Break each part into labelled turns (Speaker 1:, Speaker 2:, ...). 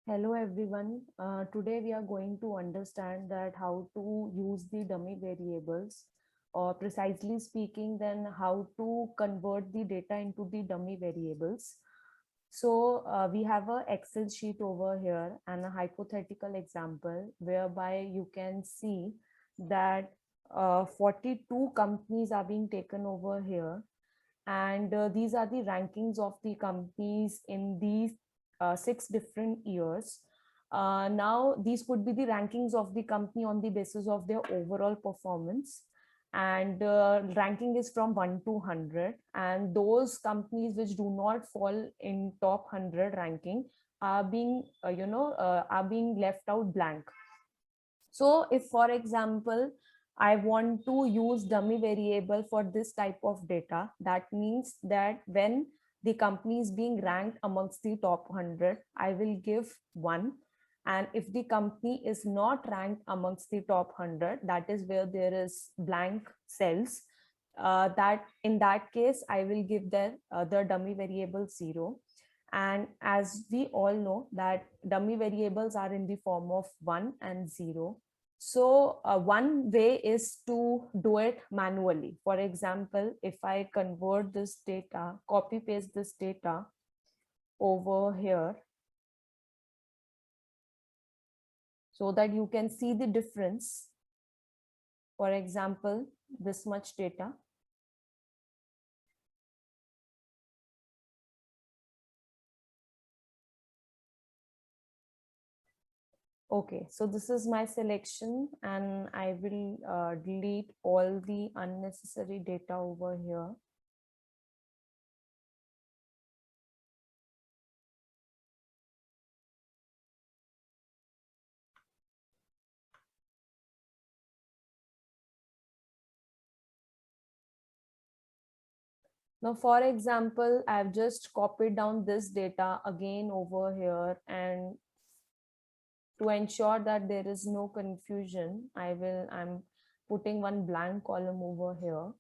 Speaker 1: Hello everyone. Today we are going to understand that how to use the dummy variables, or precisely speaking, then how to convert the data into the dummy variables. So we have a Excel sheet over here and a hypothetical example whereby you can see that 42 companies are being taken over here, and these are the rankings of the companies in these 6 different years. Now these could be the rankings of the company on the basis of their overall performance, and ranking is from 1 to 100, and those companies which do not fall in top 100 ranking are being are being left out blank. So if, for example, I want to use dummy variable for this type of data, that means that when the company is being ranked amongst the top 100, I will give 1. And if the company is not ranked amongst the top 100, that is where there is blank cells, that in that case, I will give the dummy variable 0. And as we all know that dummy variables are in the form of 1 and 0. So one way is to do it manually. For example, if I convert this data, copy paste this data over here so that you can see the difference. For example, this much data. Okay, so this is my selection, and I will delete all the unnecessary data over here. Now, for example, I've just copied down this data again over here, and to ensure that there is no confusion, I'm putting one blank column over here.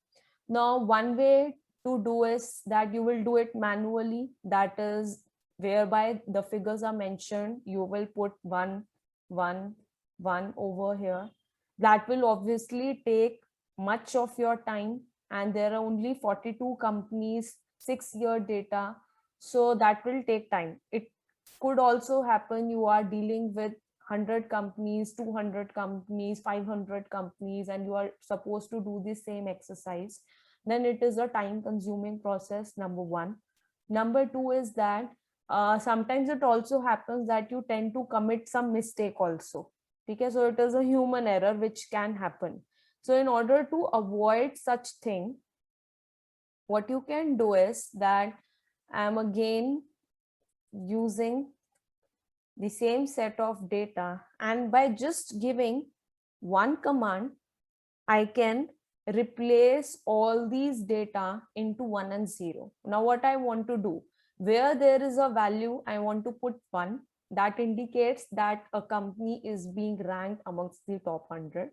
Speaker 1: Now, one way to do is that you will do it manually. That is whereby the figures are mentioned. You will put 1, 1, 1 over here. That will obviously take much of your time, and there are only 42 companies, 6-year data. So that will take time. It could also happen you are dealing with 100 companies, 200 companies, 500 companies, and you are supposed to do the same exercise. Then it is a time consuming process, number one. Number two is that sometimes it also happens that you tend to commit some mistake also. Okay, so it is a human error which can happen. So in order to avoid such thing, what you can do is that I'm again using the same set of data, and by just giving one command, I can replace all these data into 1 and 0. Now what I want to do, where there is a value, I want to put 1. That indicates that a company is being ranked amongst the top 100.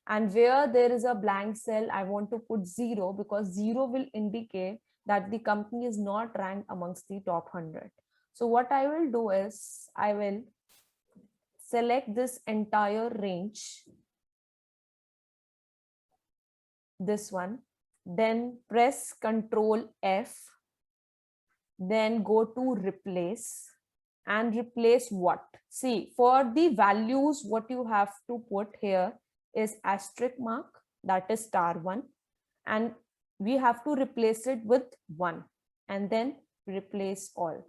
Speaker 1: And where there is a blank cell, I want to put 0, because 0 will indicate that the company is not ranked amongst the top 100. So what I will do is I will select this entire range, this one, then press Ctrl F, then go to replace, and replace what? See, for the values, what you have to put here is asterisk mark, that is *1, and we have to replace it with 1, and then replace all.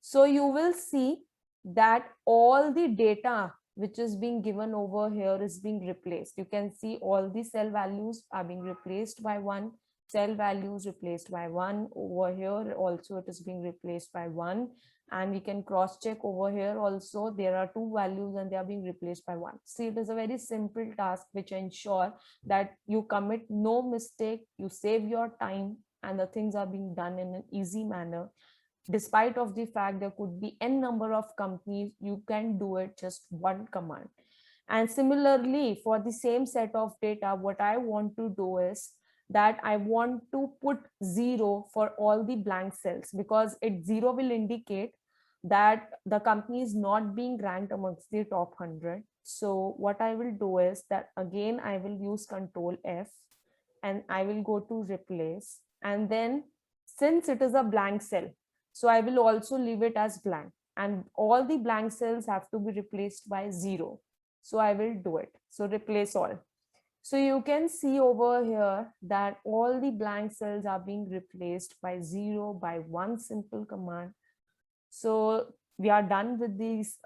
Speaker 1: So you will see that all the data which is being given over here is being replaced. You can see all the cell values are being replaced by 1, cell values replaced by 1. Over here also it is being replaced by 1, and we can cross check over here also. There are 2 values and they are being replaced by 1. See, it is a very simple task which ensure that you commit no mistake, you save your time, and the things are being done in an easy manner. Despite of the fact there could be n number of companies, you can do it just one command. And similarly, for the same set of data, what I want to do is that I want to put 0 for all the blank cells, because 0 will indicate that the company is not being ranked amongst the top 100. So what I will do is that again, I will use Control F and I will go to replace. And then since it is a blank cell, so I will also leave it as blank, and all the blank cells have to be replaced by 0. So I will do it. So replace all. So you can see over here that all the blank cells are being replaced by 0 by one simple command. So we are done with this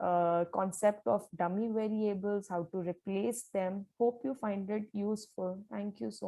Speaker 1: concept of dummy variables, how to replace them. Hope you find it useful. Thank you so much.